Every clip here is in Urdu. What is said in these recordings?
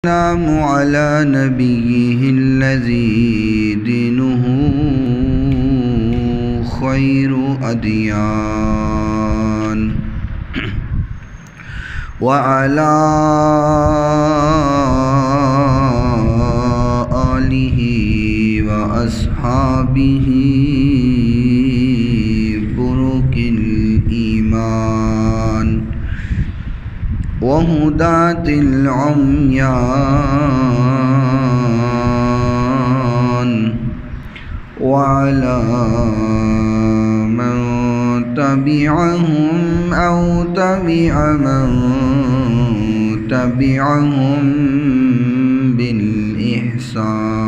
السلام على نبيه الذي دينه خير أديان وعلى آله وأصحابه برك الإيمان وهداة العميان وعلى من تبعهم أو تبع من تبعهم بالإحسان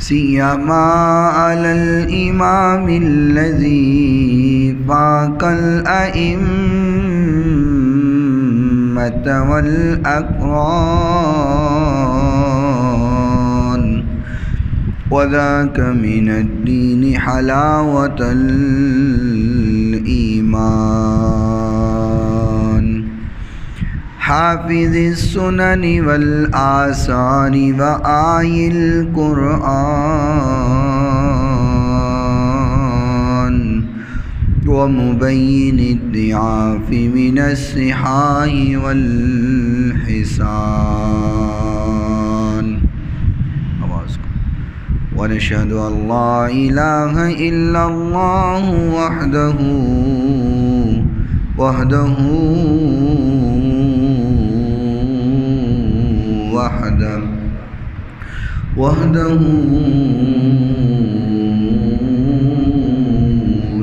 سيما على الإمام الذي فاق الأئمة والأقران وذاك من الدين حلاوة الإيمان حافظ السنن والآثار وآي القرآن ومبين الضعاف من الصحاح والحسان ونشهد أن لا إله إلا الله وحده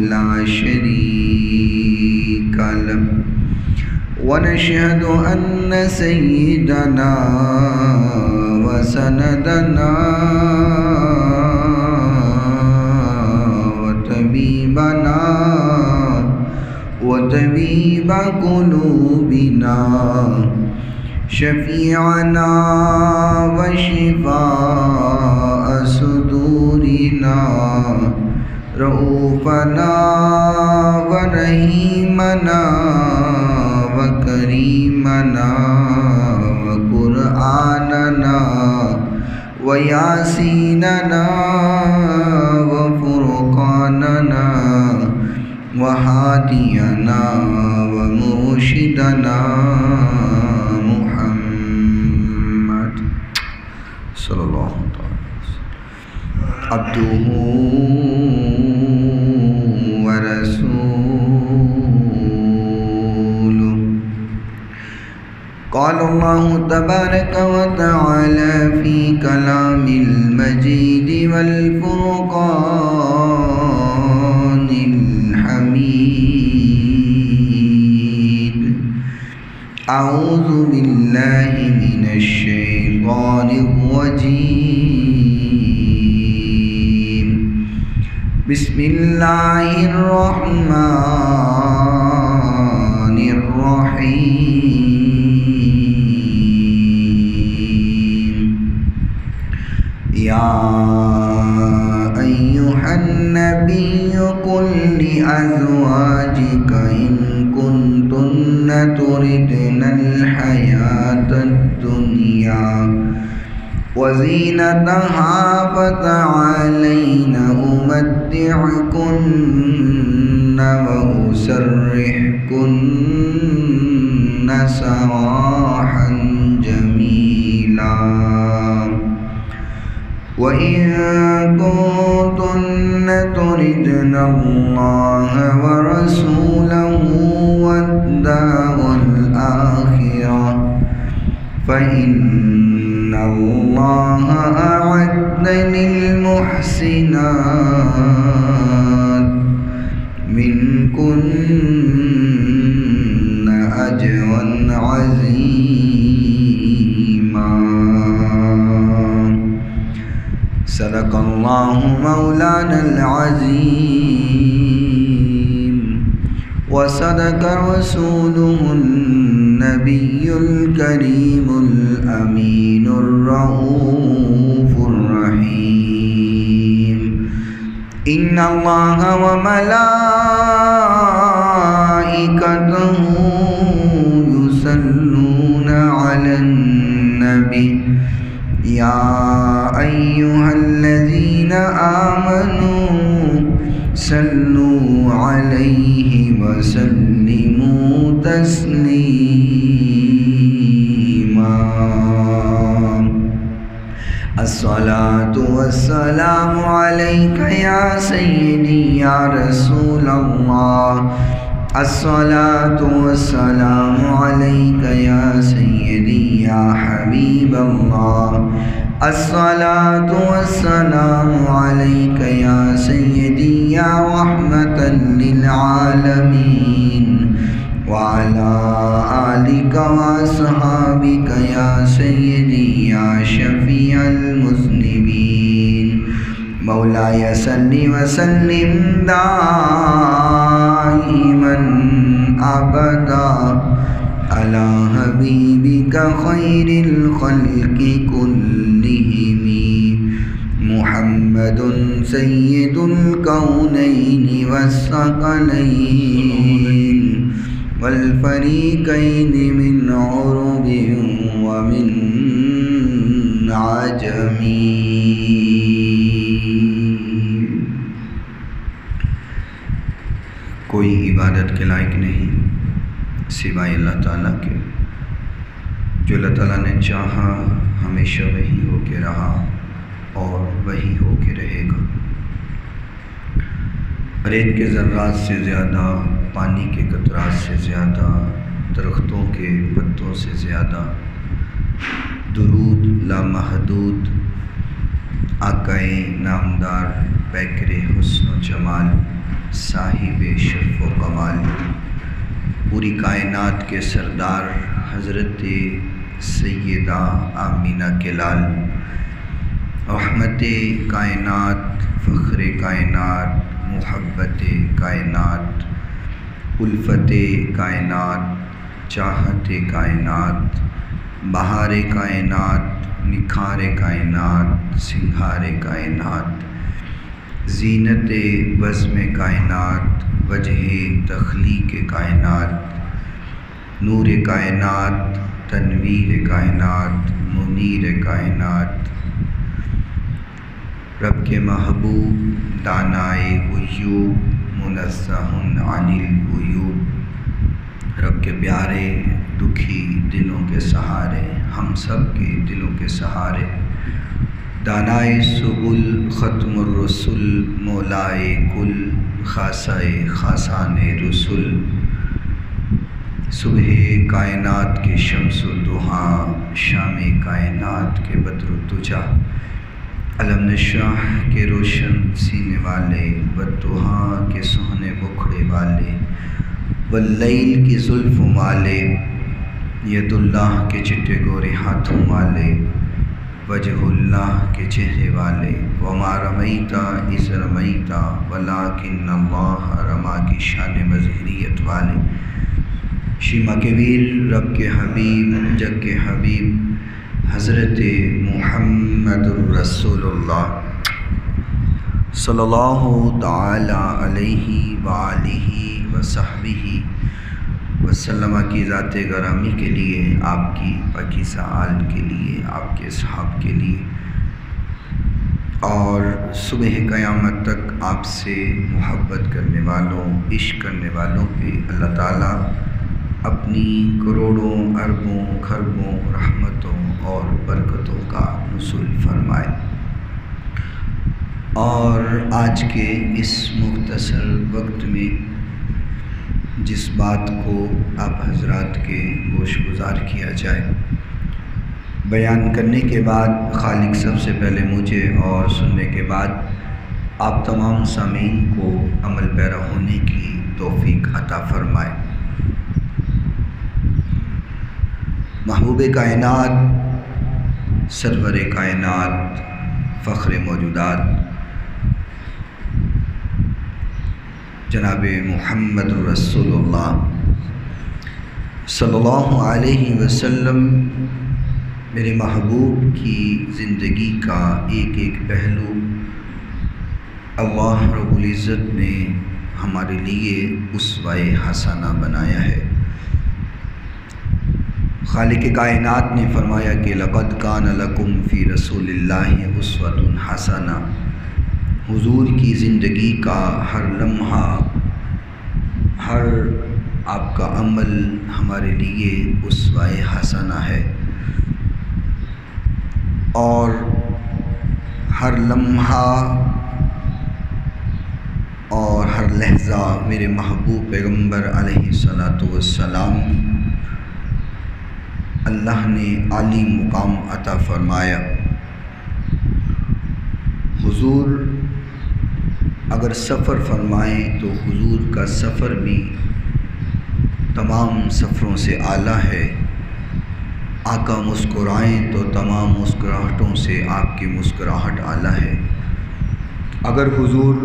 لا شريك له ونشهد أن سيدنا وسندنا وطبيب قلوبنا شفيعنا وشفاء صدورنا رؤوفنا ورحيمنا وكريمنا وقرآننا وياسيننا وفرقاننا وهادينا ومرشدنا محمد صلى الله عليه وسلم عبده ورسوله قال الله تبارك وتعالى في كلام المجيد والفرقان الحميد أعوذ بالله من الشيطان الرجيم بسم الله الرحمن الرحيم يا أيها النبي قل لأزواجك إن كنتن تردن الحياة الدنيا وزينتها فتعالين أمتعكن وأسرحكن سراحا جميلا وإن كنتن تردن الله ورسوله والدار الآخرة فإن الله أعد للمحسنات منكن أجرا عظيما صدق الله مولانا العظيم وصدق رسوله النبي الكريم الأمين الرؤوف الرحيم إن الله وملائكته يصلون على النبي يا أيها الذين آمنوا صلوا عليه وسلموا تسليما الصلاة والسلام عليك يا سيدي يا رسول الله الصلاة والسلام عليك يا سيدي يا حبيب الله الصلاة والسلام عليك يا سيدي يا رحمة للعالمين وعلى آلك وأصحابك يا سيدي يا شفيع المذنبين مولاي صل وسلم دائما أبدا على حبيبك خير الخلق كلهم محمد سيد الكونين والثقلين والفريقين من عرب ومن عجم. کوئی عبادت کے لائق نہیں سوائے اللہ تعالیٰ کے. جو اللہ تعالیٰ نے چاہا ہمیشہ وہی ہو کے رہا اور وہی ہو کے رہے گا. ریت کے ذرات سے زیادہ، پانی کے قطرات سے زیادہ، درختوں کے پتوں سے زیادہ درود لامحدود آقائے نامدار پیکر حسن و جمال صاحب شرف و کمال پوری کائنات کے سردار حضرت سیدہ آمینہ کے لال رحمت کائنات فخر کائنات محبت کائنات الفت کائنات چاہت کائنات بہار کائنات نکھار کائنات سنگھار کائنات زینت بزم کائنات وجہ تخلیق کائنات نور کائنات تنویر کائنات منیر کائنات رب کے محبوب دانائے غیوب منزہ عن العیوب رب کے پیارے دکھی دلوں کے سہارے ہم سب کے دلوں کے سہارے دانائے سبل ختم الرسل مولائے کل خاصائے خاصان رسل صبح کائنات کے شمس و ضحا شام کائنات کے بدر و دجا علم نشرح کے روشن سینے والے والضحا کے سہنے بکھڑے والے واللیل کی زلف والے ید اللہ کے چٹے گورے ہاتھوں والے وجہ اللہ کے چہرے والے وما رمیتا اذ رمیتا ولکن اللہ رما کی شان مظہریت والے شیما کے ویر رب کے حبیب جگ کے حبیب حضرت محمد الرسول اللہ صلی اللہ تعالی علیہ وآلہ وصحبہ وسلم کی ذات گرامی کے لیے، آپ کی پاکیزہ آل کے لیے، آپ کے اصحاب کے لیے اور صبح قیامت تک آپ سے محبت کرنے والوں، عشق کرنے والوں پہ اللہ تعالیٰ اپنی کروڑوں اربوں خربوں رحمتوں اور برکتوں کا نزول فرمائے. اور آج کے اس مختصر وقت میں جس بات کو آپ حضرات کے گوش گزار کیا جائے، بیان کرنے کے بعد خالق سب سے پہلے مجھے اور سننے کے بعد آپ تمام سامعین کو عمل پیرا ہونے کی توفیق عطا فرمائے. محبوب کائنات، سرور کائنات، فخر موجودات جناب محمد رسول اللہ صلی اللہ علیہ وسلم میرے محبوب کی زندگی کا ایک ایک پہلو اللہ رب العزت نے ہمارے لیے اسوہ حسنہ بنایا ہے. خالق کائنات نے فرمایا کہ لقد کان لکم فی رسول اللہ اسوۃ حسنہ، حضور کی زندگی کا ہر لمحہ، ہر آپ کا عمل ہمارے لیے اسوہ حسنہ ہے، اور ہر لمحہ اور ہر لحظہ میرے محبوب پیغمبر علیہ الصلاۃ والسلام اللہ نے عالی مقام عطا فرمایا۔ حضور اگر سفر فرمائیں تو حضور کا سفر بھی تمام سفروں سے اعلیٰ ہے۔ آقا مسکرائیں تو تمام مسکراہٹوں سے آپ کی مسکراہٹ اعلیٰ ہے۔ اگر حضور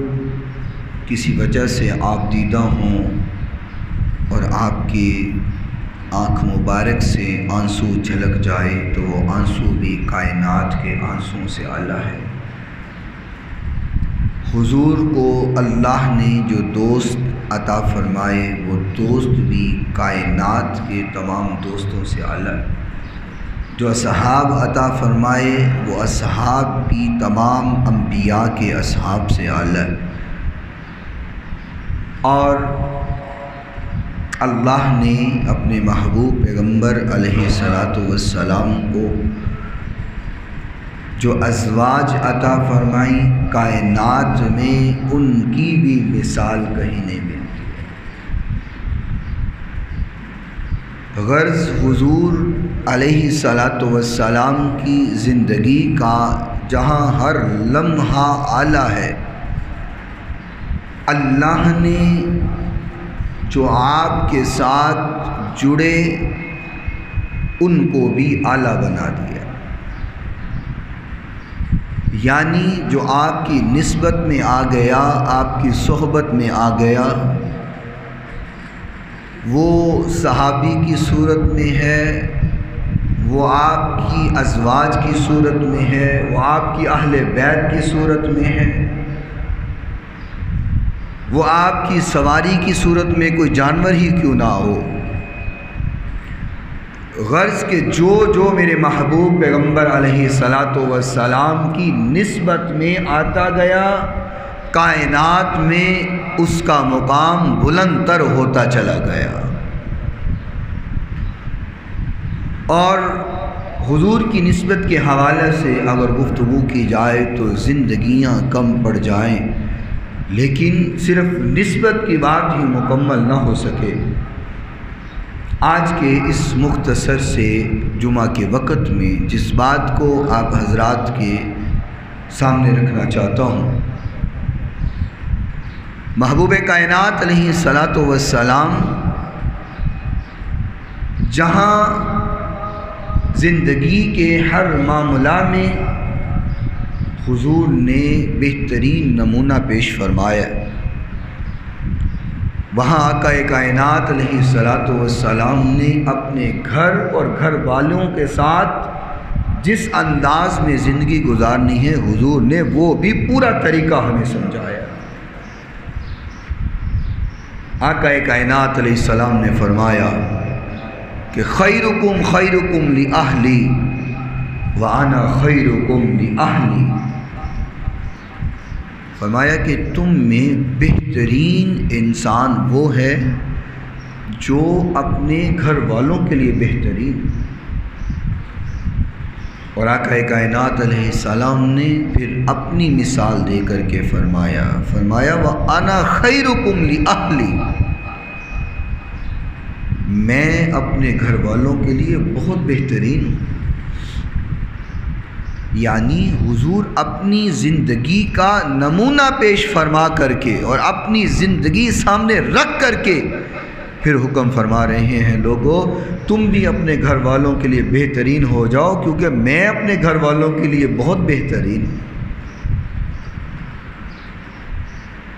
کسی وجہ سے آپ دیدہ ہوں اور آپ کی آنکھ مبارک سے آنسو جھلک جائے تو وہ آنسو بھی کائنات کے آنسوؤں سے اعلیٰ ہے۔ حضور کو اللہ نے جو دوست عطا فرمائے وہ دوست بھی کائنات کے تمام دوستوں سے اعلیٰ ہے۔ جو اصحاب عطا فرمائے وہ اصحاب بھی تمام انبیاء کے اصحاب سے اعلیٰ ہے۔ اور اللہ نے اپنے محبوب پیغمبر علیہ الصلاۃ والسلام کو جو ازواج عطا فرمائیں کائنات میں ان کی بھی مثال کہیں نہیں ملتی۔ غرض حضور علیہ الصلاۃ والسلام کی زندگی کا جہاں ہر لمحہ اعلیٰ ہے، اللہ نے جو آپ کے ساتھ جڑے ان کو بھی اعلیٰ بنا دیا، یعنی جو آپ کی نسبت میں آ گیا، آپ کی صحبت میں آ گیا، وہ صحابی کی صورت میں ہے، وہ آپ کی ازواج کی صورت میں ہے، وہ آپ کی اہل بیت کی صورت میں ہے، وہ آپ کی سواری کی صورت میں کوئی جانور ہی کیوں نہ ہو۔ غرض کہ جو میرے محبوب پیغمبر علیہ الصلاۃ والسلام کی نسبت میں آتا گیا، کائنات میں اس کا مقام بلند تر ہوتا چلا گیا۔ اور حضور کی نسبت کے حوالے سے اگر گفتگو کی جائے تو زندگیاں کم پڑ جائیں، لیکن صرف نسبت کی بات ہی مکمل نہ ہو سکے۔ آج کے اس مختصر سے جمعہ کے وقت میں جس بات کو آپ حضرات کے سامنے رکھنا چاہتا ہوں، محبوب کائنات علیہ الصلاۃ والسلام جہاں زندگی کے ہر معاملہ میں حضور نے بہترین نمونہ پیش فرمایا، وہاں آقا کائنات علیہ الصلاۃ والسلام نے اپنے گھر اور گھر والوں کے ساتھ جس انداز میں زندگی گزارنی ہے حضور نے وہ بھی پورا طریقہ ہمیں سمجھایا۔ آقا کائنات علیہ السلام نے فرمایا کہ خیرکم خیرکم لأہلی وأنا خیرکم لأہلی، فرمایا کہ تم میں بہترین انسان وہ ہے جو اپنے گھر والوں کے لیے بہترین۔ اور آقا کائنات علیہ السلام نے پھر اپنی مثال دے کر کے فرمایا وَأَنَا خَيْرُكُمْ لِأَهْلِي، میں اپنے گھر والوں کے لیے بہت بہترین ہوں۔ یعنی حضور اپنی زندگی کا نمونہ پیش فرما کر کے اور اپنی زندگی سامنے رکھ کر کے پھر حکم فرما رہے ہیں، لوگوں تم بھی اپنے گھر والوں کے لیے بہترین ہو جاؤ، کیونکہ میں اپنے گھر والوں کے لیے بہت بہترین ہوں۔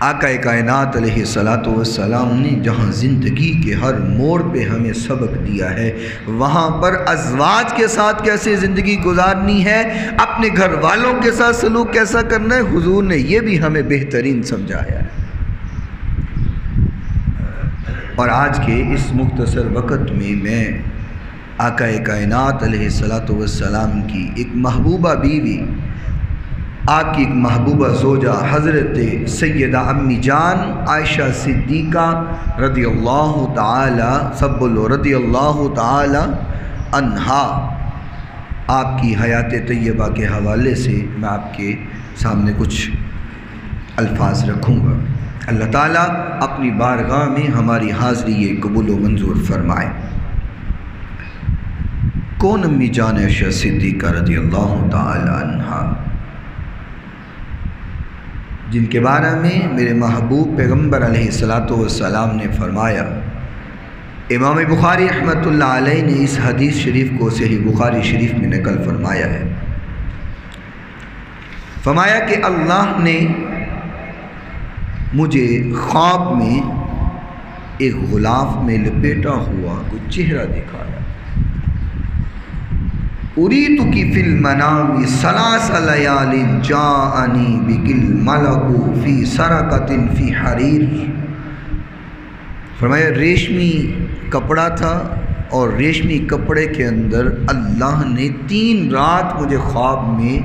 آقا کائنات علیہ الصلاۃ والسلام نے جہاں زندگی کے ہر موڑ پہ ہمیں سبق دیا ہے، وہاں پر ازواج کے ساتھ کیسے زندگی گزارنی ہے، اپنے گھر والوں کے ساتھ سلوک کیسا کرنا ہے، حضور نے یہ بھی ہمیں بہترین سمجھایا ہے۔ اور آج کے اس مختصر وقت میں آقا کائنات علیہ الصلوۃ والسلام کی ایک محبوبہ بیوی، آپ کی ایک محبوبہ زوجہ حضرت سیدہ امی جان عائشہ صدیقہ رضی اللہ تعالی سب لو رضی اللہ تعالی عنہا، آپ کی حیات طیبہ کے حوالے سے میں آپ کے سامنے کچھ الفاظ رکھوں گا۔ اللہ تعالیٰ اپنی بارگاہ میں ہماری حاضری یہ قبول و منظور فرمائے۔ کون امی جان عائشہ صدیقہ رضی اللہ تعالی عنہا، جن کے بارے میں میرے محبوب پیغمبر علیہ الصلوۃ والسلام نے فرمایا، امام بخاری رحمۃ اللہ علیہ نے اس حدیث شریف کو صحیح بخاری شریف میں نقل فرمایا ہے۔ فرمایا کہ اللہ نے مجھے خواب میں ایک غلاف میں لپیٹا ہوا کوئی چہرہ دکھایا۔ اریتک فی المنام ثلاث لیال جاءنی بک الملک فی سرقۃ فی حریر۔ فرمایا ریشمی کپڑا تھا اور ریشمی کپڑے کے اندر اللہ نے 3 رات مجھے خواب میں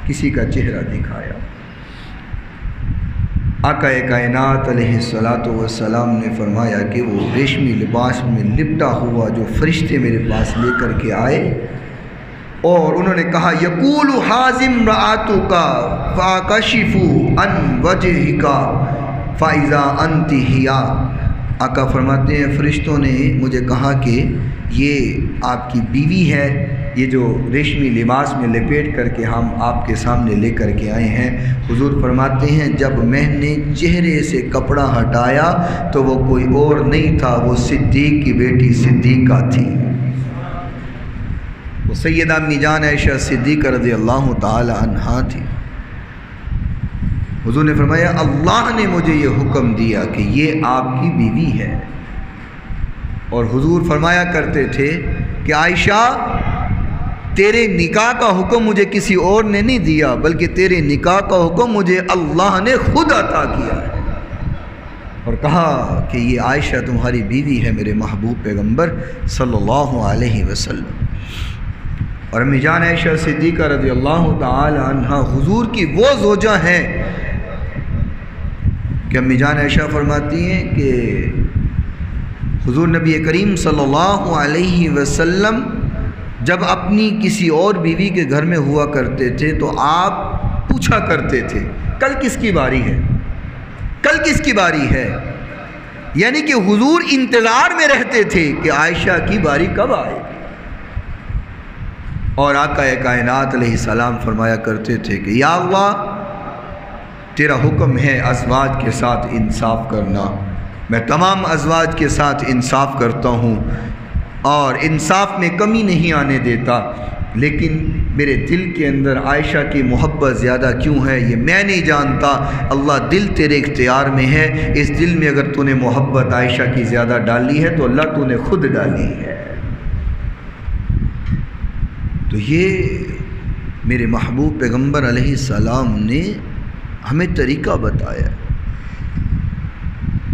کسی کا چہرہ دکھایا۔ آقا کائنات علیہ الصلوۃ والسلام نے فرمایا کہ وہ ریشمی لباس میں لپٹا ہوا جو فرشتے میرے پاس لے کر کے آئے اور انہوں نے کہا یقول حازم رآتک فاکشف عن وجہک فاذا انت ہی۔ آقا فرماتے ہیں فرشتوں نے مجھے کہا کہ یہ آپ کی بیوی ہے، یہ جو ریشمی لباس میں لپیٹ کر کے ہم آپ کے سامنے لے کر کے آئے ہیں۔ حضور فرماتے ہیں جب میں نے چہرے سے کپڑا ہٹایا تو وہ کوئی اور نہیں تھا، وہ صدیق کی بیٹی صدیقہ تھی، وہ سیدہ امی جان عائشہ صدیقہ رضی اللہ تعالی عنہا تھی۔ حضور نے فرمایا اللہ نے مجھے یہ حکم دیا کہ یہ آپ کی بیوی ہے، اور حضور فرمایا کرتے تھے کہ عائشہ تیرے نکاح کا حکم مجھے کسی اور نے نہیں دیا بلکہ تیرے نکاح کا حکم مجھے اللہ نے خود عطا کیا ہے، اور کہا کہ یہ عائشہ تمہاری بیوی ہے میرے محبوب پیغمبر صلی اللہ علیہ وسلم۔ اور امی جان عائشہ صدیقہ رضی اللہ تعالی عنہ حضور کی وہ زوجہ ہیں کہ امی جان عائشہ فرماتی ہیں کہ حضور نبی کریم صلی اللہ علیہ وسلم جب اپنی کسی اور بیوی کے گھر میں ہوا کرتے تھے تو آپ پوچھا کرتے تھے کل کس کی باری ہے، کل کس کی باری ہے، یعنی کہ حضور انتظار میں رہتے تھے کہ عائشہ کی باری کب آئے۔ اور آقا کائنات علیہ السلام فرمایا کرتے تھے کہ یا اللہ تیرا حکم ہے ازواج کے ساتھ انصاف کرنا، میں تمام ازواج کے ساتھ انصاف کرتا ہوں اور انصاف میں کمی نہیں آنے دیتا، لیکن میرے دل کے اندر عائشہ کی محبت زیادہ کیوں ہے یہ میں نہیں جانتا، اللہ دل تیرے اختیار میں ہے، اس دل میں اگر تو نے محبت عائشہ کی زیادہ ڈالی ہے تو اللہ تو نے خود ڈالی ہے۔ تو یہ میرے محبوب پیغمبر علیہ السلام نے ہمیں طریقہ بتایا۔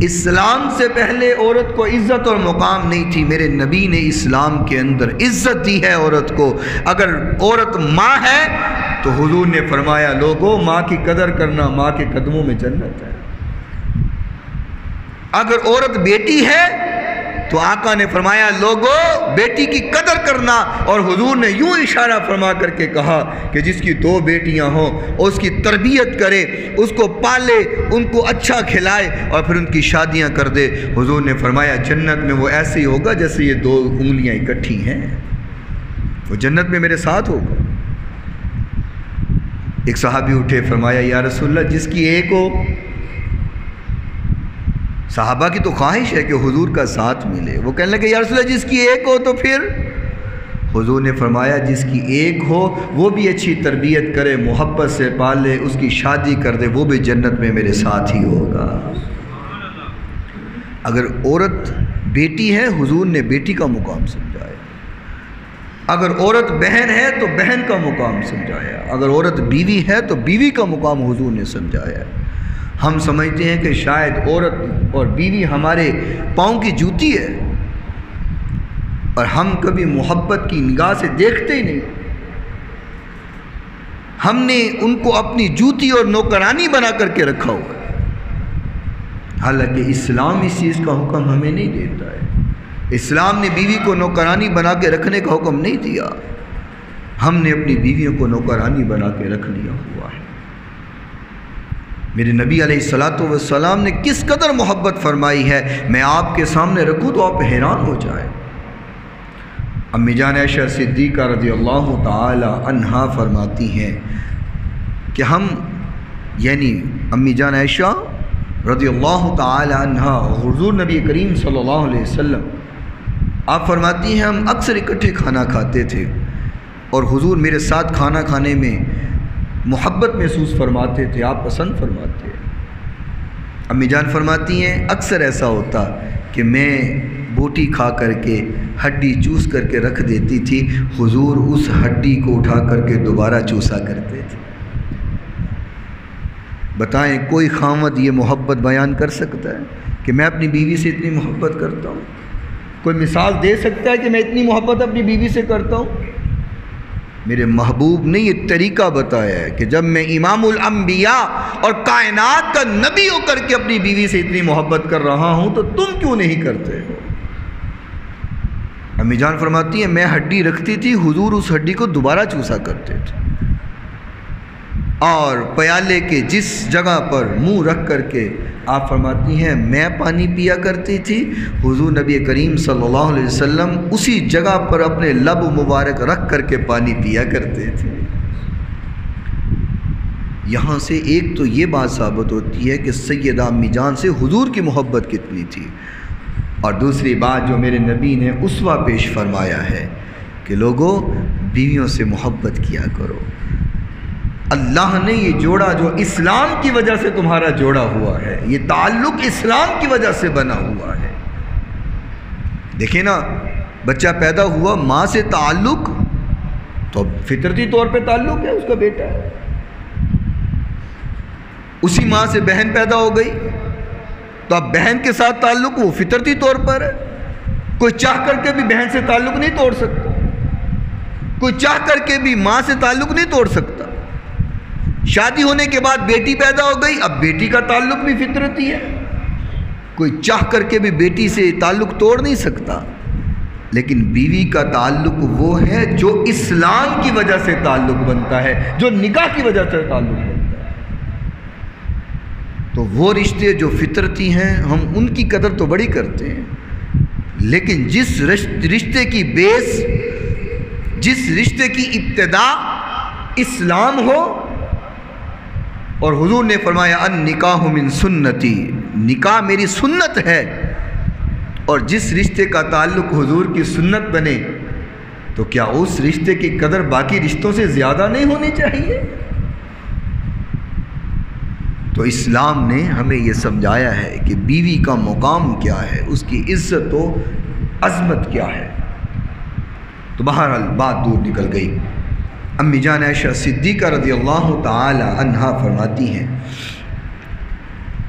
اسلام سے پہلے عورت کو عزت اور مقام نہیں تھی، میرے نبی نے اسلام کے اندر عزت دی ہے عورت کو۔ اگر عورت ماں ہے تو حضور نے فرمایا لوگوں ماں کی قدر کرنا، ماں کے قدموں میں جنت ہے۔ اگر عورت بیٹی ہے تو آقا نے فرمایا لوگوں بیٹی کی قدر کرنا، اور حضور نے یوں اشارہ فرما کر کے کہا کہ جس کی 2 بیٹیاں ہوں اس کی تربیت کرے، اس کو پالے، ان کو اچھا کھلائے اور پھر ان کی شادیاں کر دے۔ حضور نے فرمایا جنت میں وہ ایسے ہی ہوگا جیسے یہ 2 انگلیاں اکٹھی ہیں، وہ جنت میں میرے ساتھ ہوگا۔ ایک صحابی اٹھے فرمایا یا رسول اللہ جس کی ایک ہو، صحابہ کی تو خواہش ہے کہ حضور کا ساتھ ملے، وہ کہنے لگے یا رسول اللہ جس کی ایک ہو تو پھر؟ حضور نے فرمایا جس کی ایک ہو وہ بھی اچھی تربیت کرے، محبت سے پالے، اس کی شادی کر دے، وہ بھی جنت میں میرے ساتھ ہی ہوگا۔ اگر عورت بیٹی ہے حضور نے بیٹی کا مقام سمجھایا، اگر عورت بہن ہے تو بہن کا مقام سمجھایا، اگر عورت بیوی ہے تو بیوی کا مقام حضور نے سمجھایا۔ ہم سمجھتے ہیں کہ شاید عورت اور بیوی ہمارے پاؤں کی جوتی ہے، اور ہم کبھی محبت کی نگاہ سے دیکھتے ہی نہیں. ہم نے ان کو اپنی جوتی اور نوکرانی بنا کر کے رکھا ہوا ہے، حالانکہ اسلام اس چیز کا حکم ہمیں نہیں دیتا ہے. اسلام نے بیوی کو نوکرانی بنا کے رکھنے کا حکم نہیں دیا. ہم نے اپنی بیویوں کو نوکرانی بنا کے رکھ لیا ہوا ہے. میرے نبی علیہ الصلاۃ والسلام نے کس قدر محبت فرمائی ہے، میں آپ کے سامنے رکھوں تو آپ حیران ہو جائیں. امی جان عائشہ صدیقہ رضی اللہ تعالی عنہا فرماتی ہیں کہ ہم، یعنی امی جان عائشہ رضی اللہ تعالی عنہا حضور نبی کریم صلی اللہ علیہ وسلم، آپ فرماتی ہیں ہم اکثر اکٹھے کھانا کھاتے تھے اور حضور میرے ساتھ کھانا کھانے میں محبت محسوس فرماتے تھے، آپ پسند فرماتے. امی جان فرماتی ہیں اکثر ایسا ہوتا کہ میں بوٹی کھا کر کے ہڈی چوس کر کے رکھ دیتی تھی، حضور اس ہڈی کو اٹھا کر کے دوبارہ چوسا کرتے تھے. بتائیں کوئی خاوند یہ محبت بیان کر سکتا ہے کہ میں اپنی بیوی سے اتنی محبت کرتا ہوں؟ کوئی مثال دے سکتا ہے کہ میں اتنی محبت اپنی بیوی سے کرتا ہوں؟ میرے محبوب نے یہ طریقہ بتایا ہے کہ جب میں امام الانبیاء اور کائنات کا نبی ہو کر کے اپنی بیوی سے اتنی محبت کر رہا ہوں تو تم کیوں نہیں کرتے ہو؟ امی جان فرماتی ہیں میں ہڈی رکھتی تھی، حضور اس ہڈی کو دوبارہ چوسا کرتے تھے، اور پیالے کے جس جگہ پر منہ رکھ کر کے آپ فرماتی ہیں میں پانی پیا کرتی تھی، حضور نبی کریم صلی اللہ علیہ وسلم اسی جگہ پر اپنے لب مبارک رکھ کر کے پانی پیا کرتے تھے. یہاں سے ایک تو یہ بات ثابت ہوتی ہے کہ سیدہ امی جان سے حضور کی محبت کتنی تھی، اور دوسری بات جو میرے نبی نے اسوہ پیش فرمایا ہے کہ لوگوں بیویوں سے محبت کیا کرو. اللہ نے یہ جوڑا جو اسلام کی وجہ سے تمہارا جوڑا ہوا ہے، یہ تعلق اسلام کی وجہ سے بنا ہوا ہے. دیکھیں نا، بچہ پیدا ہوا، ماں سے تعلق تو فطرتی طور پہ تعلق ہے، اس کا بیٹا ہے. اسی ماں سے بہن پیدا ہو گئی تو اب بہن کے ساتھ تعلق وہ فطرتی طور پر ہے. کوئی چاہ کر کے بھی بہن سے تعلق نہیں توڑ سکتا، کوئی چاہ کر کے بھی ماں سے تعلق نہیں توڑ سکتا. شادی ہونے کے بعد بیٹی پیدا ہو گئی، اب بیٹی کا تعلق بھی فطرتی ہے، کوئی چاہ کر کے بھی بیٹی سے تعلق توڑ نہیں سکتا. لیکن بیوی کا تعلق وہ ہے جو اسلام کی وجہ سے تعلق بنتا ہے، جو نکاح کی وجہ سے تعلق بنتا ہے. تو وہ رشتے جو فطرتی ہیں ہم ان کی قدر تو بڑی کرتے ہیں، لیکن جس رشتے کی بیس، جس رشتے کی ابتدا اسلام ہو، اور حضور نے فرمایا النکاح من سنتی، نکاح میری سنت ہے، اور جس رشتے کا تعلق حضور کی سنت بنے تو کیا اس رشتے کی قدر باقی رشتوں سے زیادہ نہیں ہونی چاہیے؟ تو اسلام نے ہمیں یہ سمجھایا ہے کہ بیوی کا مقام کیا ہے، اس کی عزت و عظمت کیا ہے. تو بہرحال بات دور نکل گئی. امی جان عائشہ صدیقہ رضی اللہ تعالی عنہا فرماتی ہیں،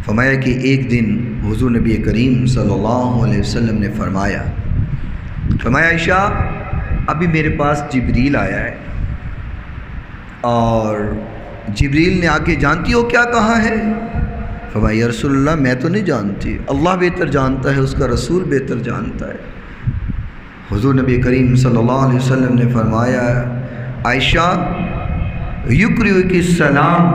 فرمایا کہ ایک دن حضور نبی کریم صلی اللہ علیہ وسلم نے فرمایا عائشہ ابھی میرے پاس جبریل آیا ہے، اور جبریل نے آ کے جانتی ہو کیا کہا ہے؟ فرمایا یا رسول اللہ میں تو نہیں جانتی، اللہ بہتر جانتا ہے، اس کا رسول بہتر جانتا ہے. حضور نبی کریم صلی اللہ علیہ وسلم نے فرمایا عائشہ یقرئک السلام،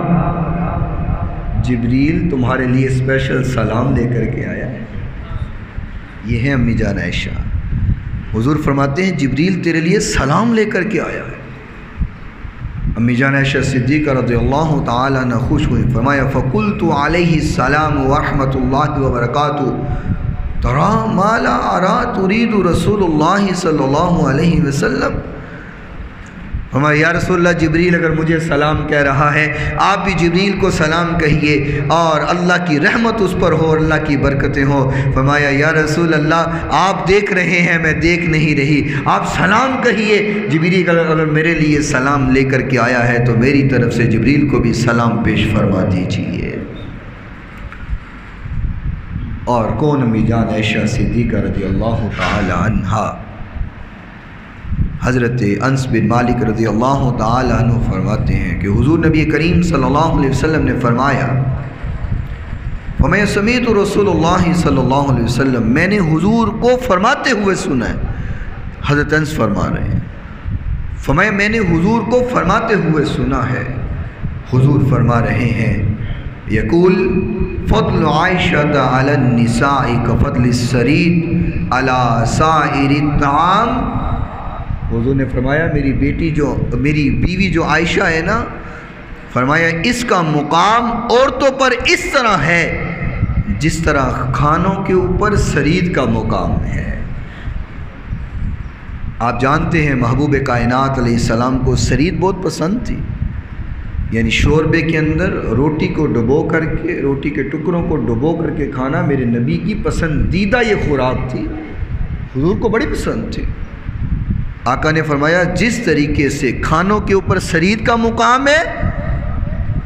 جبریل تمہارے لیے اسپیشل سلام لے کر کے آیا ہے. یہ ہے امی جان عائشہ. حضور فرماتے ہیں جبریل تیرے لیے سلام لے کر کے آیا ہے. امی جان عائشہ صدیقہ رضی اللہ تعالی عنہ خوش ہوئی، فرمایا فقلت علیہ السلام ورحمۃ اللہ وبرکاتہ ترى ما لا ارى تريد رسول اللہ صلی اللہ علیہ وسلم. فرمایا یا رسول اللہ جبریل اگر مجھے سلام کہہ رہا ہے، آپ بھی جبریل کو سلام کہیے اور اللہ کی رحمت اس پر ہو اور اللہ کی برکتیں ہوں. فرمایا یا رسول اللہ آپ دیکھ رہے ہیں میں دیکھ نہیں رہی، آپ سلام کہیے. جبریل اگر میرے لیے سلام لے کر کے آیا ہے تو میری طرف سے جبریل کو بھی سلام پیش فرما دیجیے. اور کون امی جان عائشہ صدیقہ رضی اللہ تعالی عنہا حضرت انس بن مالک رضی اللہ تعالی عنہ فرماتے ہیں کہ حضور نبی کریم صلی اللہ علیہ وسلم نے فرمایا، فَمَا سَمِعْتُ رسول اللہ صلی اللہ علیہ وسلم، میں نے حضور کو فرماتے ہوئے سنا ہے۔ حضرت انس فرما رہے ہیں، فرمایا میں نے حضور کو فرماتے ہوئے سنا ہے۔ حضور فرما رہے ہیں، یقول فضل عائشۃ علی النساء کفضل السرید علی سائر الطعام۔ حضور نے فرمایا میری بیوی جو عائشہ ہے نا، فرمایا اس کا مقام عورتوں پر اس طرح ہے جس طرح کھانوں کے اوپر سرید کا مقام ہے۔ آپ جانتے ہیں محبوب کائنات علیہ السلام کو سرید بہت پسند تھی، یعنی شوربے کے اندر روٹی کو ڈبو کر کے، روٹی کے ٹکڑوں کو ڈبو کر کے کھانا میرے نبی کی پسندیدہ یہ خوراک تھی، حضور کو بڑی پسند تھی۔ آقا نے فرمایا جس طریقے سے کھانوں کے اوپر سرید کا مقام ہے،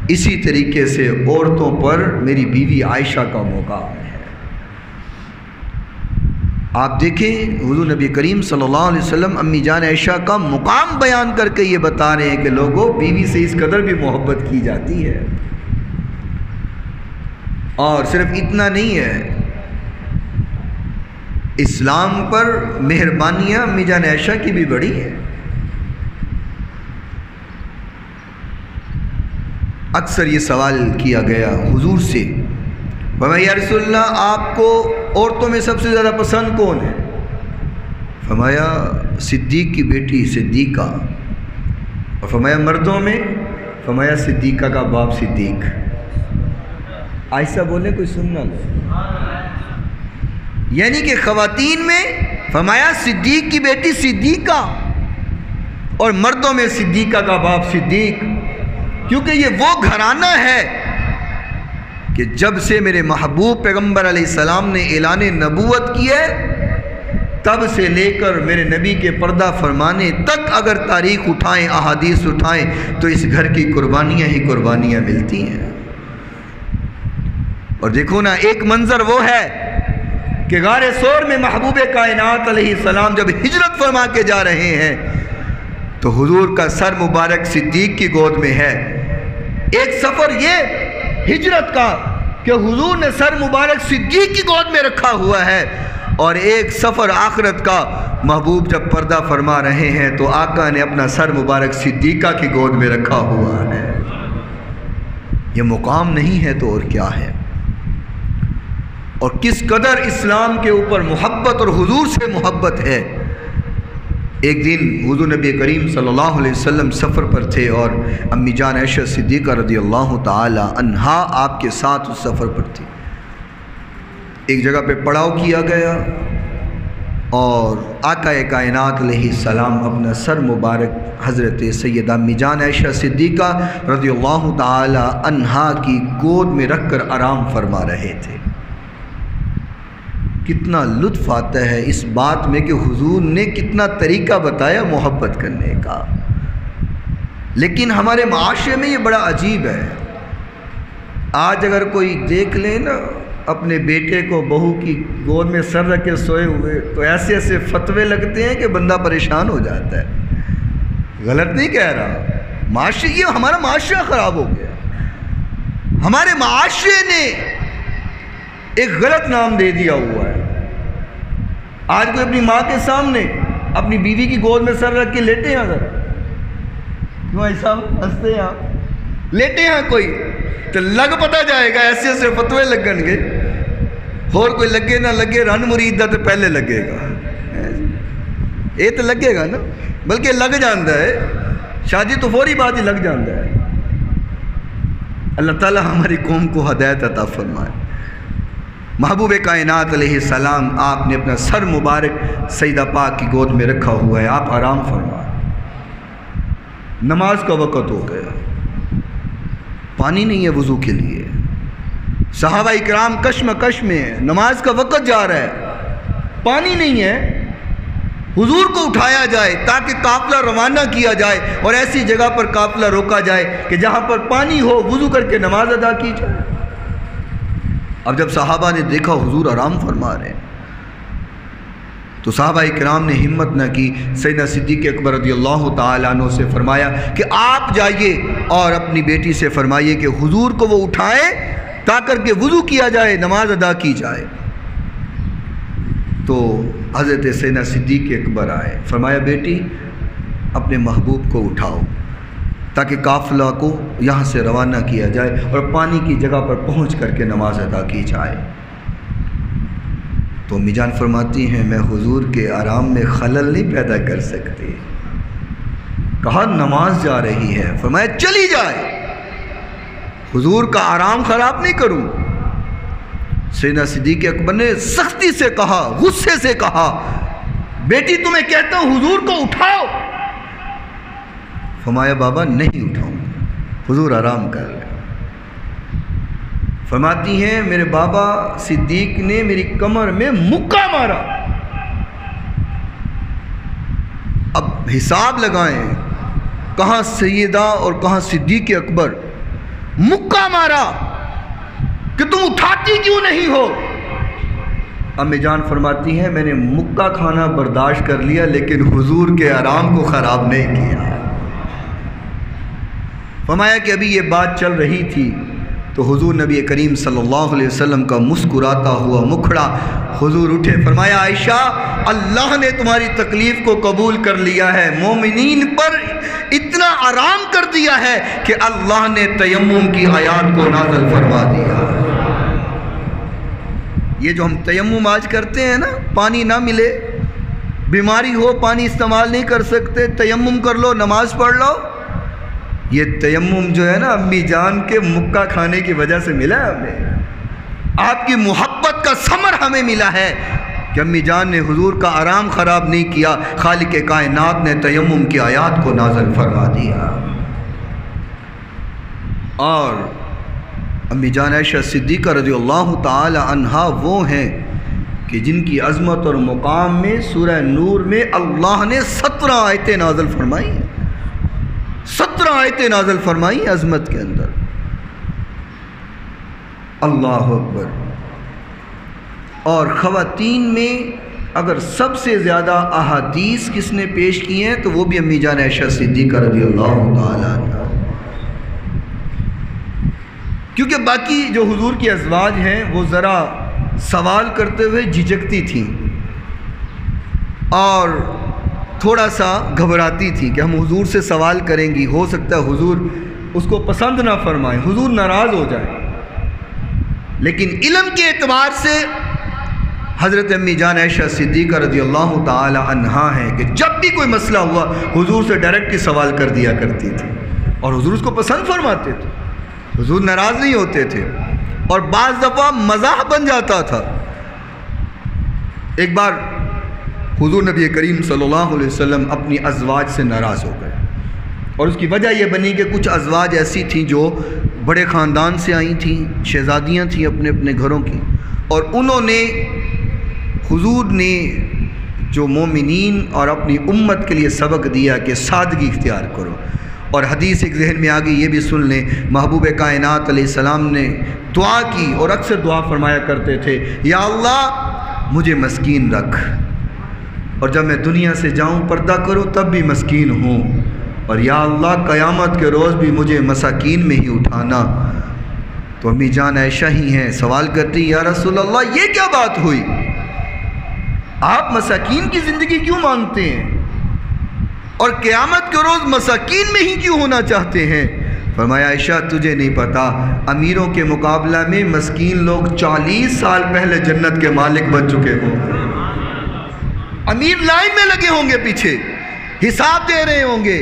اسی طریقے سے عورتوں پر میری بیوی عائشہ کا مقام ہے۔ آپ دیکھیں حضور نبی کریم صلی اللہ علیہ وسلم امی جان عائشہ کا مقام بیان کر کے یہ بتا رہے ہیں کہ لوگوں، بیوی سے اس قدر بھی محبت کی جاتی ہے۔ اور صرف اتنا نہیں ہے، اسلام پر مہربانیاں امی جان عائشہ کی بھی بڑی ہیں۔ اکثر یہ سوال کیا گیا حضور سے، فرمایا یا رسول اللہ آپ کو عورتوں میں سب سے زیادہ پسند کون ہے؟ فرمایا صدیق کی بیٹی صدیقہ۔ اور فرمایا مردوں میں؟ فرمایا صدیقہ کا باپ صدیق۔ ایسا بولے کوئی سننا لے، یعنی کہ خواتین میں فرمایا صدیق کی بیٹی صدیقہ، اور مردوں میں صدیقہ کا باپ صدیق، کیونکہ یہ وہ گھرانہ ہے کہ جب سے میرے محبوب پیغمبر علیہ السلام نے اعلان نبوت کی ہے، تب سے لے کر میرے نبی کے پردہ فرمانے تک اگر تاریخ اٹھائیں، احادیث اٹھائیں، تو اس گھر کی قربانیاں ہی قربانیاں ملتی ہیں۔ اور دیکھو نا، ایک منظر وہ ہے کہ غار ثور میں محبوب کائنات علیہ السلام جب ہجرت فرما کے جا رہے ہیں تو حضور کا سر مبارک صدیق کی گود میں ہے۔ ایک سفر یہ ہجرت کا کہ حضور نے سر مبارک صدیق کی گود میں رکھا ہوا ہے، اور ایک سفر آخرت کا، محبوب جب پردہ فرما رہے ہیں تو آقا نے اپنا سر مبارک صدیقہ کی گود میں رکھا ہوا ہے۔ یہ مقام نہیں ہے تو اور کیا ہے؟ اور کس قدر اسلام کے اوپر محبت اور حضور سے محبت ہے۔ ایک دن حضور نبی کریم صلی اللہ علیہ وسلم سفر پر تھے، اور امی جان عائشہ صدیقہ رضی اللہ تعالی عنہا آپ کے ساتھ اس سفر پر تھی۔ ایک جگہ پہ پڑاؤ کیا گیا، اور آقا کائنات علیہ السلام اپنا سر مبارک حضرت سیدہ امی جان عائشہ صدیقہ رضی اللہ تعالی عنہا کی گود میں رکھ کر آرام فرما رہے تھے۔ کتنا لطف آتا ہے اس بات میں کہ حضور نے کتنا طریقہ بتایا محبت کرنے کا۔ لیکن ہمارے معاشرے میں یہ بڑا عجیب ہے۔ آج اگر کوئی دیکھ لے نا اپنے بیٹے کو بہو کی گود میں سر رکھ کے سوئے ہوئے، تو ایسے ایسے فتوے لگتے ہیں کہ بندہ پریشان ہو جاتا ہے۔ غلط نہیں کہہ رہا، یہ ہمارا معاشرہ خراب ہو گیا۔ ہمارے معاشرے نے ایک غلط نام دے دیا ہوا ہے۔ آج کوئی اپنی ماں کے سامنے اپنی بیوی کی گود میں سر رکھ کے لیٹے ہیں، اگر کیوں ایسا ہنستے ہیں آپ؟ لیٹے ہیں کوئی تو لگ پتا جائے گا، ایسے ایسے فتوے لگن گے، اور کوئی لگے نہ لگے، رن مرید دا تو پہلے لگے گا، یہ تو لگے گا نا، بلکہ لگ جاندہ ہے، شادی تو فوری بات ہی لگ جاندہ ہے۔ اللہ تعالی ہماری قوم کو ہدایت عطا فرمائے۔ محبوب کائنات علیہ السلام آپ نے اپنا سر مبارک سیدہ پاک کی گود میں رکھا ہوا ہے، آپ آرام فرمائیں۔ نماز کا وقت ہو گیا، پانی نہیں ہے وضو کے لیے، صحابہ اکرام کشمکش میں ہیں، نماز کا وقت جا رہا ہے، پانی نہیں ہے، حضور کو اٹھایا جائے تاکہ قافلہ روانہ کیا جائے، اور ایسی جگہ پر قافلہ روکا جائے کہ جہاں پر پانی ہو، وضو کر کے نماز ادا کی جائے۔ اب جب صحابہ نے دیکھا حضور آرام فرما رہے ہیں، تو صحابہ کرام نے ہمت نہ کی، سیدنا صدیق اکبر رضی اللہ تعالیٰ عنہ سے فرمایا کہ آپ جائیے اور اپنی بیٹی سے فرمائیے کہ حضور کو وہ اٹھائیں تا کر کے وضو کیا جائے، نماز ادا کی جائے۔ تو حضرت سیدنا صدیق اکبر آئے، فرمایا بیٹی اپنے محبوب کو اٹھاؤ تاکہ قافلہ کو یہاں سے روانہ کیا جائے اور پانی کی جگہ پر پہنچ کر کے نماز ادا کی جائے۔ تو امی جان فرماتی ہیں میں حضور کے آرام میں خلل نہیں پیدا کر سکتی۔ کہا نماز جا رہی ہے، فرمایا چلی جائے، حضور کا آرام خراب نہیں کروں۔ سیدنا صدیق اکبر نے سختی سے کہا، غصے سے کہا بیٹی تمہیں کہتا ہوں حضور کو اٹھاؤ۔ فرمایا بابا نہیں اٹھاؤں، حضور آرام کر رہے۔ فرماتی ہیں میرے بابا صدیق نے میری کمر میں مکہ مارا۔ اب حساب لگائیں کہاں سیدہ اور کہاں صدیق اکبر، مکہ مارا کہ تم اٹھاتی کیوں نہیں ہو؟ امی جان فرماتی ہیں میں نے مکہ کھانا برداشت کر لیا لیکن حضور کے آرام کو خراب نہیں کیا۔ فرمایا کہ ابھی یہ بات چل رہی تھی تو حضور نبی کریم صلی اللہ علیہ وسلم کا مسکراتا ہوا مکھڑا حضور اٹھے، فرمایا عائشہ اللہ نے تمہاری تکلیف کو قبول کر لیا ہے، مومنین پر اتنا آرام کر دیا ہے کہ اللہ نے تیمم کی آیات کو نازل فرما دیا۔ یہ جو ہم تیمم آج کرتے ہیں نا، پانی نہ ملے، بیماری ہو، پانی استعمال نہیں کر سکتے، تیمم کر لو، نماز پڑھ لو، یہ تیمم جو ہے نا امی جان کے مکہ کھانے کی وجہ سے ملا ہے ہمیں، آپ کی محبت کا ثمر ہمیں ملا ہے کہ امی جان نے حضور کا آرام خراب نہیں کیا، خالق کائنات نے تیمم کی آیات کو نازل فرما دیا۔ اور امی جان عائشہ صدیقہ رضی اللہ تعالی عنہا وہ ہیں کہ جن کی عظمت اور مقام میں سورہ نور میں اللہ نے 17 آیتیں نازل فرمائی ہیں، 17 آیتیں نازل فرمائی عظمت کے اندر۔ اللہ اکبر۔ اور خواتین میں اگر سب سے زیادہ احادیث کس نے پیش کی ہیں تو وہ بھی امی جان عائشہ صدیقہ رضی اللہ تعالی عنہ، کیونکہ باقی جو حضور کی ازواج ہیں وہ ذرا سوال کرتے ہوئے جھجکتی تھیں اور تھوڑا سا گھبراتی تھی کہ ہم حضور سے سوال کریں گی، ہو سکتا ہے حضور اس کو پسند نہ فرمائیں، حضور ناراض ہو جائیں۔ لیکن علم کے اعتبار سے حضرت امی جان عائشہ صدیقہ رضی اللہ تعالی عنہا ہیں کہ جب بھی کوئی مسئلہ ہوا حضور سے ڈائریکٹ ہی سوال کر دیا کرتی تھی اور حضور اس کو پسند فرماتے تھے، حضور ناراض نہیں ہوتے تھے، اور بعض دفعہ مزاح بن جاتا تھا۔ ایک بار حضور نبی کریم صلی اللہ علیہ وسلم اپنی ازواج سے ناراض ہو گئے اور اس کی وجہ یہ بنی کہ کچھ ازواج ایسی تھیں جو بڑے خاندان سے آئی تھیں، شہزادیاں تھیں اپنے اپنے گھروں کی، اور انہوں نے حضور نے جو مومنین اور اپنی امت کے لیے سبق دیا کہ سادگی اختیار کرو، اور حدیث ایک ذہن میں آگئی یہ بھی سن لیں، محبوب کائنات علیہ السلام نے دعا کی اور اکثر دعا فرمایا کرتے تھے، یا اللہ مجھے مسکین رکھ، اور جب میں دنیا سے جاؤں پردہ کروں تب بھی مسکین ہوں، اور یا اللہ قیامت کے روز بھی مجھے مساکین میں ہی اٹھانا۔ تو امی جان عائشہ ہی ہیں، سوال کرتی یا رسول اللہ یہ کیا بات ہوئی، آپ مساکین کی زندگی کیوں مانگتے ہیں اور قیامت کے روز مساکین میں ہی کیوں ہونا چاہتے ہیں؟ فرمایا عائشہ تجھے نہیں پتا، امیروں کے مقابلہ میں مسکین لوگ 40 سال پہلے جنت کے مالک بن چکے ہوں، امیر لائن میں لگے ہوں گے، پیچھے حساب دے رہے ہوں گے،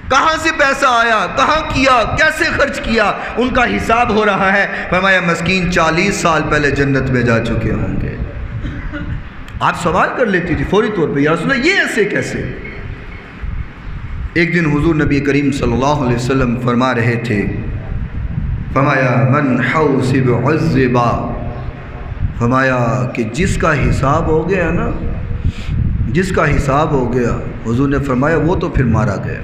کہاں سے پیسہ آیا، کہاں کیا، کیسے خرچ کیا، ان کا حساب ہو رہا ہے۔ فرمایا مسکین 40 سال پہلے جنت میں جا چکے ہوں گے۔ آپ سوال کر لیتی تھی فوری طور پہ، یا رسول اللہ یہ ایسے کیسے؟ ایک دن حضور نبی کریم صلی اللہ علیہ وسلم فرما رہے تھے، فرمایا من حوسب عذبا، فرمایا کہ جس کا حساب ہو گیا نا، جس کا حساب ہو گیا، حضور نے فرمایا وہ تو پھر مارا گیا۔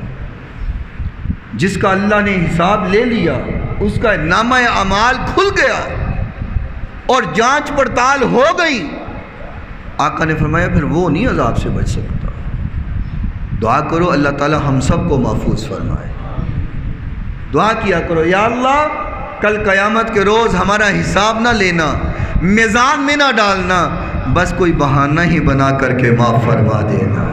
جس کا اللہ نے حساب لے لیا اس کا نامہ اعمال کھل گیا اور جانچ پڑتال ہو گئی، آقا نے فرمایا پھر وہ نہیں عذاب سے بچ سکتا. دعا کرو اللہ تعالی ہم سب کو محفوظ فرمائے. دعا کیا کرو یا اللہ کل قیامت کے روز ہمارا حساب نہ لینا، میزان میں نہ ڈالنا، بس کوئی بہانہ ہی بنا کر کے معاف فرما دینا.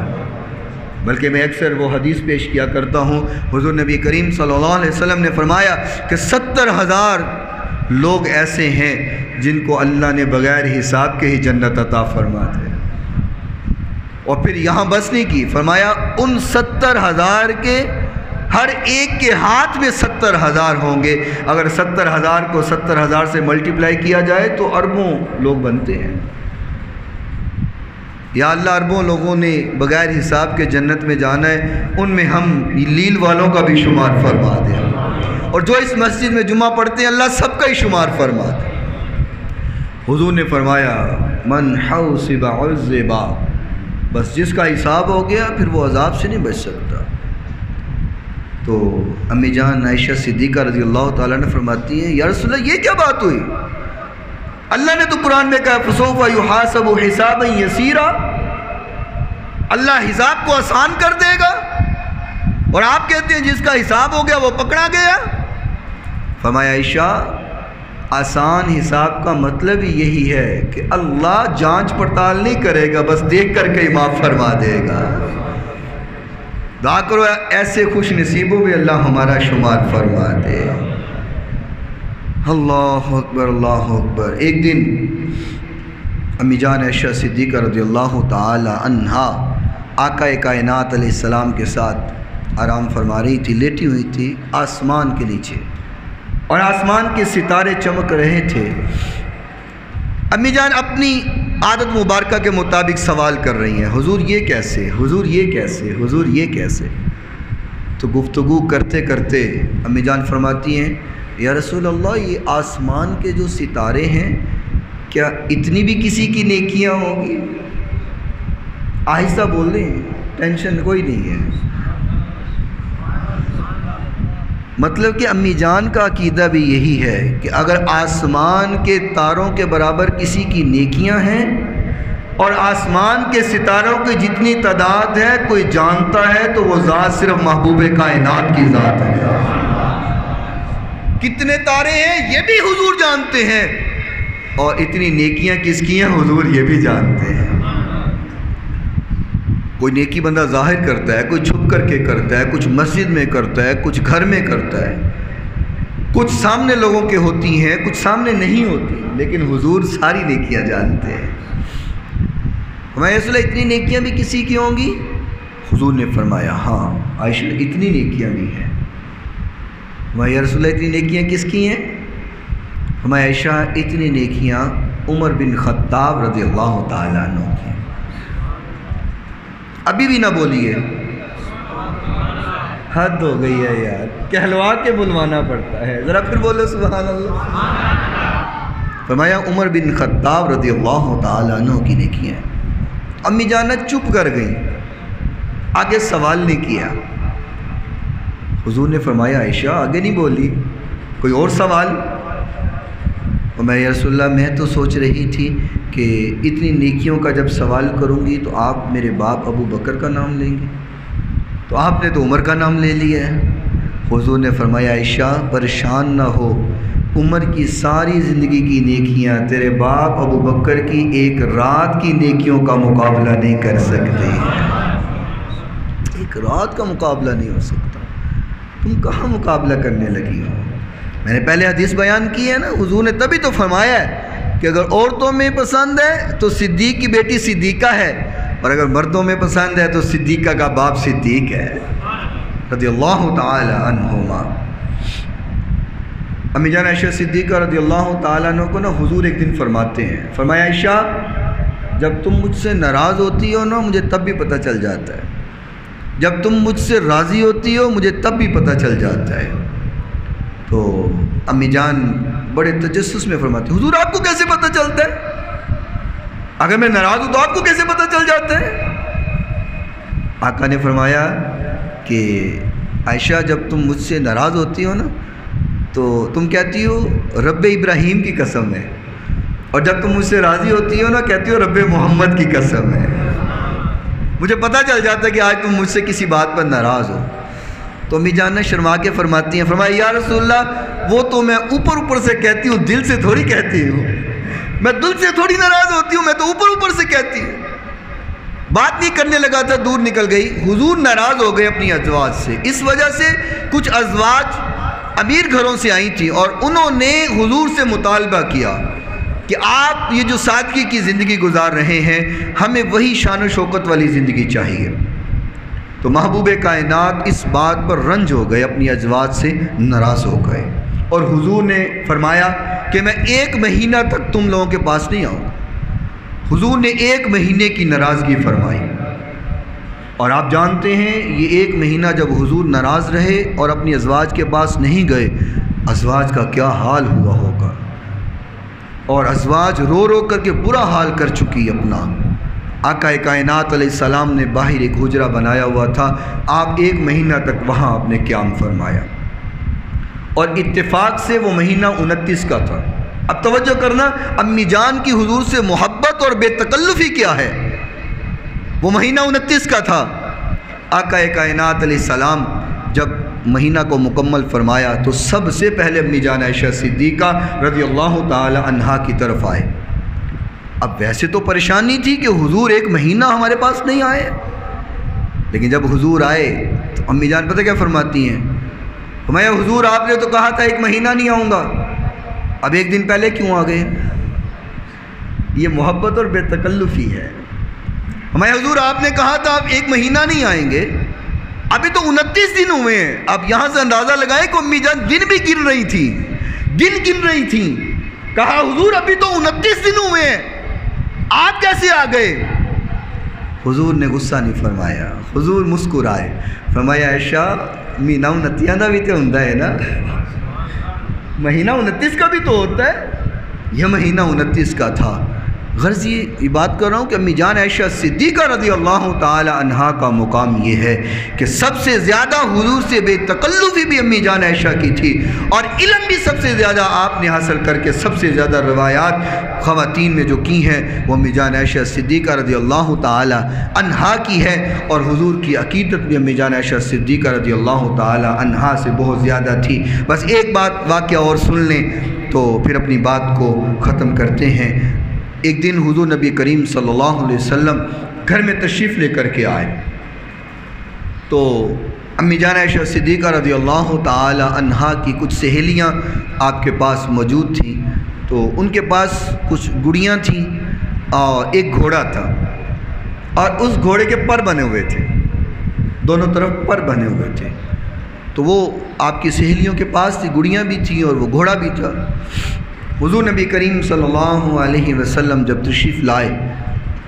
بلکہ میں اکثر وہ حدیث پیش کیا کرتا ہوں، حضور نبی کریم صلی اللہ علیہ وسلم نے فرمایا کہ 70,000 لوگ ایسے ہیں جن کو اللہ نے بغیر حساب کے ہی جنت عطا فرما دے. اور پھر یہاں بس نہیں کی، فرمایا ان 70,000 کے ہر ایک کے ہاتھ میں 70,000 ہوں گے. اگر 70,000 کو 70,000 سے ملٹیپلائی کیا جائے تو اربوں لوگ بنتے ہیں. یا اللہ اربوں لوگوں نے بغیر حساب کے جنت میں جانا ہے، ان میں ہم لیل والوں کا بھی شمار فرما دے، اور جو اس مسجد میں جمعہ پڑھتے ہیں اللہ سب کا ہی شمار فرما دے. حضور نے فرمایا من حوسب عذب، بس جس کا حساب ہو گیا پھر وہ عذاب سے نہیں بچ سکتا. تو امی جان عائشہ صدیقہ رضی اللہ تعالیٰ نے فرماتی ہیں یا رسول اللہ یہ کیا بات ہوئی؟ اللہ نے تو قرآن میں کہا فسوف یحاسب حسابا یسیرا، اللہ حساب کو آسان کر دے گا، اور آپ کہتے ہیں جس کا حساب ہو گیا وہ پکڑا گیا. فرمایا عائشہ آسان حساب کا مطلب ہی یہی ہے کہ اللہ جانچ پڑتال نہیں کرے گا، بس دیکھ کر کے ہی معاف فرما دے گا. دعا کرو ایسے خوش نصیبوں میں اللہ ہمارا شمار فرما دے. اللہ اکبر اللہ اکبر. ایک دن امی جان عائشہ صدیقہ رضی اللہ تعالی عنہا آقا کائنات علیہ السلام کے ساتھ آرام فرما رہی تھی، لیٹی ہوئی تھی آسمان کے نیچے، اور آسمان کے ستارے چمک رہے تھے. امی جان اپنی عادت مبارکہ کے مطابق سوال کر رہی ہیں، حضور یہ کیسے، حضور یہ کیسے، حضور یہ کیسے. تو گفتگو کرتے کرتے امی جان فرماتی ہیں یا رسول اللہ یہ آسمان کے جو ستارے ہیں کیا اتنی بھی کسی کی نیکیاں ہوں گی؟ آہستہ بول رہے ہیں، ٹینشن کوئی نہیں ہے. مطلب کہ امی جان کا عقیدہ بھی یہی ہے کہ اگر آسمان کے تاروں کے برابر کسی کی نیکیاں ہیں، اور آسمان کے ستاروں کی جتنی تعداد ہے کوئی جانتا ہے تو وہ ذات صرف محبوب کائنات کی ذات ہے. کتنے تارے ہیں یہ بھی حضور جانتے ہیں، اور اتنی نیکیاں کس کی ہیں حضور یہ بھی جانتے ہیں. کوئی نیکی بندہ ظاہر کرتا ہے، کوئی چھپ کر کے کرتا ہے، کچھ مسجد میں کرتا ہے، کچھ گھر میں کرتا ہے، کچھ سامنے لوگوں کے ہوتی ہیں، کچھ سامنے نہیں ہوتی، لیکن حضور ساری نیکیاں جانتے ہیں. ہمارے رسول اللہ اتنی نیکیاں بھی کسی کی ہوں گی؟ حضور نے فرمایا ہاں عائشہ اتنی نیکیاں بھی ہیں. ہمارے رسول اللہ اتنی نیکیاں کس کی ہیں؟ ہمارے عائشہ اتنی نیکیاں عمر بن خطاب رضی اللہ تعالیٰ عنہ کی. ابھی بھی نہ بولیے، حد ہو گئی ہے یار، کہلوا کے بلوانا پڑتا ہے. ذرا پھر بولو سبحان اللہ. فرمایا عمر بن خطاب رضی اللہ تعالیٰ عنہ کی نیکیاں. امی جانا چپ کر گئی، آگے سوال نہیں کیا. حضور نے فرمایا عائشہ آگے نہیں بولی، کوئی اور سوال؟ فرمایا رسول اللہ میں تو سوچ رہی تھی کہ اتنی نیکیوں کا جب سوال کروں گی تو آپ میرے باپ ابو بکر کا نام لیں گے، تو آپ نے تو عمر کا نام لے لیا ہے. حضور نے فرمایا عائشہ پریشان نہ ہو، عمر کی ساری زندگی کی نیکیاں تیرے باپ ابو بکر کی ایک رات کی نیکیوں کا مقابلہ نہیں کر سکتے. ایک رات کا مقابلہ نہیں ہو سکتا. تم کہاں مقابلہ کرنے لگی ہو؟ میں نے پہلے حدیث بیان کی ہے نا، حضور نے تبھی تو فرمایا ہے کہ اگر عورتوں میں پسند ہے تو صدیق کی بیٹی صدیقہ ہے، اور اگر مردوں میں پسند ہے تو صدیقہ کا باپ صدیق ہے رضی اللہ تعالی عنہما. امی جان عائشہ صدیقہ رضی اللہ تعالیٰ عنہ کو نا حضور ایک دن فرماتے ہیں، فرمایا عائشہ جب تم مجھ سے ناراض ہوتی ہو نا مجھے تب بھی پتہ چل جاتا ہے، جب تم مجھ سے راضی ہوتی ہو مجھے تب بھی پتہ چل جاتا ہے. تو امی جان بڑے تجسس میں فرماتے ہیں حضور آپ کو کیسے پتہ چلتا ہے؟ اگر میں ناراض ہوں تو آپ کو کیسے پتہ چل جاتا ہے؟ آقا نے فرمایا کہ عائشہ جب تم مجھ سے ناراض ہوتی ہو نا تو تم کہتی ہو رب ابراہیم کی قسم ہے، اور جب تم مجھ سے راضی ہوتی ہو نا، کہتی ہو رب محمد کی قسم ہے، مجھے پتہ چل جاتا ہے کہ آج تم مجھ سے کسی بات پر ناراض ہو۔ تو امی جان نے شرما کے فرماتی ہیں، فرمایا یا رسول اللہ وہ تو میں اوپر اوپر سے کہتی ہوں، دل سے تھوڑی کہتی ہوں، میں دل سے تھوڑی ناراض ہوتی ہوں، میں تو اوپر اوپر سے کہتی ہوں۔ بات نہیں کرنے لگا تھا، دور نکل گئی۔ حضور ناراض ہو گئے اپنی ازواج سے، اس وجہ سے کچھ ازواج امیر گھروں سے آئی تھیں اور انہوں نے حضور سے مطالبہ کیا کہ آپ یہ جو سادگی کی زندگی گزار رہے ہیں، ہمیں وہی شان و شوکت والی زندگی چاہیے۔ تو محبوب کائنات اس بات پر رنج ہو گئے، اپنی ازواج سے ناراض ہو گئے، اور حضور نے فرمایا کہ میں 1 مہینہ تک تم لوگوں کے پاس نہیں آؤں۔ حضور نے 1 مہینے کی ناراضگی فرمائی، اور آپ جانتے ہیں یہ 1 مہینہ جب حضور ناراض رہے اور اپنی ازواج کے پاس نہیں گئے، ازواج کا کیا حال ہوا ہوگا، اور ازواج رو رو کر کے برا حال کر چکی اپنا۔ آقا کائنات علیہ السلام نے باہر ایک حجرہ بنایا ہوا تھا، آپ 1 مہینہ تک وہاں آپ نے قیام فرمایا، اور اتفاق سے وہ مہینہ 29 کا تھا۔ اب توجہ کرنا، امی جان کی حضور سے محبت اور بے تکلفی کیا ہے۔ وہ مہینہ 29 کا تھا۔ آقا کائنات علیہ السلام جب مہینہ کو مکمل فرمایا تو سب سے پہلے امی جان عائشہ صدیقہ رضی اللہ تعالی عنہا کی طرف آئے۔ اب ویسے تو پریشانی تھی کہ حضور 1 مہینہ ہمارے پاس نہیں آئے، لیکن جب حضور آئے تو امی جان پتہ کیا فرماتی ہیں؟ فرمایا حضور آپ نے تو کہا تھا 1 مہینہ نہیں آؤں گا، اب 1 دن پہلے کیوں آ گئے؟ یہ محبت اور بے تکلفی ہے۔ فرمایا حضور آپ نے کہا تھا آپ 1 مہینہ نہیں آئیں گے، ابھی تو 29 دن ہوئے ہیں۔ اب یہاں سے اندازہ لگائیں کہ امی جان دن بھی گن رہی تھی، دن گن رہی تھی۔ کہا حضور ابھی تو 29 دن ہوئے ہیں، آپ کیسے آ گئے؟ حضور نے غصہ نہیں فرمایا، حضور مسکرائے، فرمایا عائشہ مہینہ 29 کا بھی تو ہوتا ہے نا، مہینہ 29 کا بھی تو ہوتا ہے، یہ مہینہ 29 کا تھا۔ غرض یہ بات کر رہا ہوں کہ امی جان عائشہ صدیقہ رضی اللہ تعالی عنہا کا مقام یہ ہے کہ سب سے زیادہ حضور سے بے تکلفی بھی امی جان عائشہ کی تھی، اور علم بھی سب سے زیادہ آپ نے حاصل کر کے سب سے زیادہ روایات خواتین میں جو کی ہیں وہ امی جان عائشہ صدیقہ رضی اللہ تعالی عنہا کی ہے، اور حضور کی عقیدت بھی امی جان عائشہ صدیقہ رضی اللہ تعالی عنہا سے بہت زیادہ تھی۔ بس ایک بات واقعہ اور سن لیں تو پھر اپنی بات کو ختم کرتے ہیں۔ ایک دن حضور نبی کریم صلی اللہ علیہ وسلم گھر میں تشریف لے کر کے آئے، تو امی جان عائشہ صدیقہ رضی اللہ تعالی عنہا کی کچھ سہیلیاں آپ کے پاس موجود تھیں، تو ان کے پاس کچھ گڑیاں تھیں اور ایک گھوڑا تھا، اور اس گھوڑے کے پر بنے ہوئے تھے، دونوں طرف پر بنے ہوئے تھے، تو وہ آپ کی سہیلیوں کے پاس تھی، گڑیاں بھی تھیں اور وہ گھوڑا بھی تھا۔ حضور نبی کریم صلی اللہ علیہ وسلم جب تشریف لائے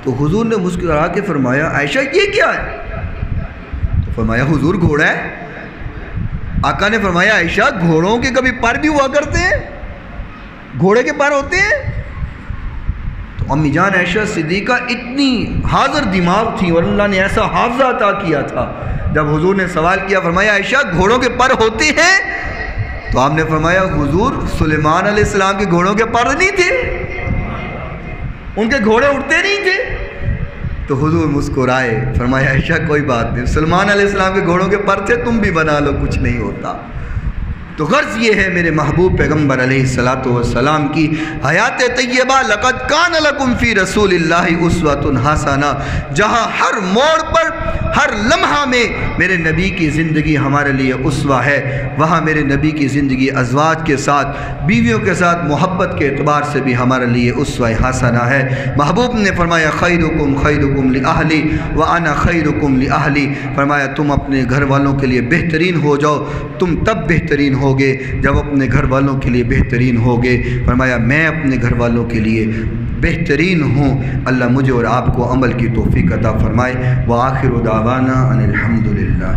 تو حضور نے مسکرا کے فرمایا عائشہ یہ کیا ہے؟ تو فرمایا حضور گھوڑا ہے۔ آقا نے فرمایا عائشہ گھوڑوں کے کبھی پر بھی ہوا کرتے ہیں، گھوڑے کے پر ہوتے ہیں؟ تو امی جان عائشہ صدیقہ اتنی حاضر دماغ تھی اور اللہ نے ایسا حافظہ عطا کیا تھا، جب حضور نے سوال کیا فرمایا عائشہ گھوڑوں کے پر ہوتے ہیں؟ تو آپ نے فرمایا حضور سلیمان علیہ السلام کے گھوڑوں کے پر نہیں تھے، ان کے گھوڑے اڑتے نہیں تھے؟ تو حضور مسکرائے، فرمایا عائشہ کوئی بات نہیں، سلیمان علیہ السلام کے گھوڑوں کے پر تھے، تم بھی بنا لو، کچھ نہیں ہوتا۔ تو غرض یہ ہے میرے محبوب پیغمبر علیہ السلام کی حیات طیبہ، لقد کان لکم فی رسول اللہ اسوۃ حسنہ، جہاں ہر موڑ پر ہر لمحہ میں میرے نبی کی زندگی ہمارے لیے اسوہ ہے، وہاں میرے نبی کی زندگی ازواج کے ساتھ، بیویوں کے ساتھ محبت کے اعتبار سے بھی ہمارے لیے اسوہ حسنہ ہے۔ محبوب نے فرمایا خیرکم خیرکم لأہلی وانا خیرکم لأہلی، فرمایا تم اپنے گھر والوں کے لیے بہترین ہو جاؤ، تم تب بہترین ہوگے جب اپنے گھر والوں کے لیے بہترین ہوگے۔ فرمایا میں اپنے گھر والوں کے لیے بہترین ہوں۔ اللہ مجھے اور آپ کو عمل کی توفیق عطا فرمائے۔ وآخر دعوانا ان الحمدللہ۔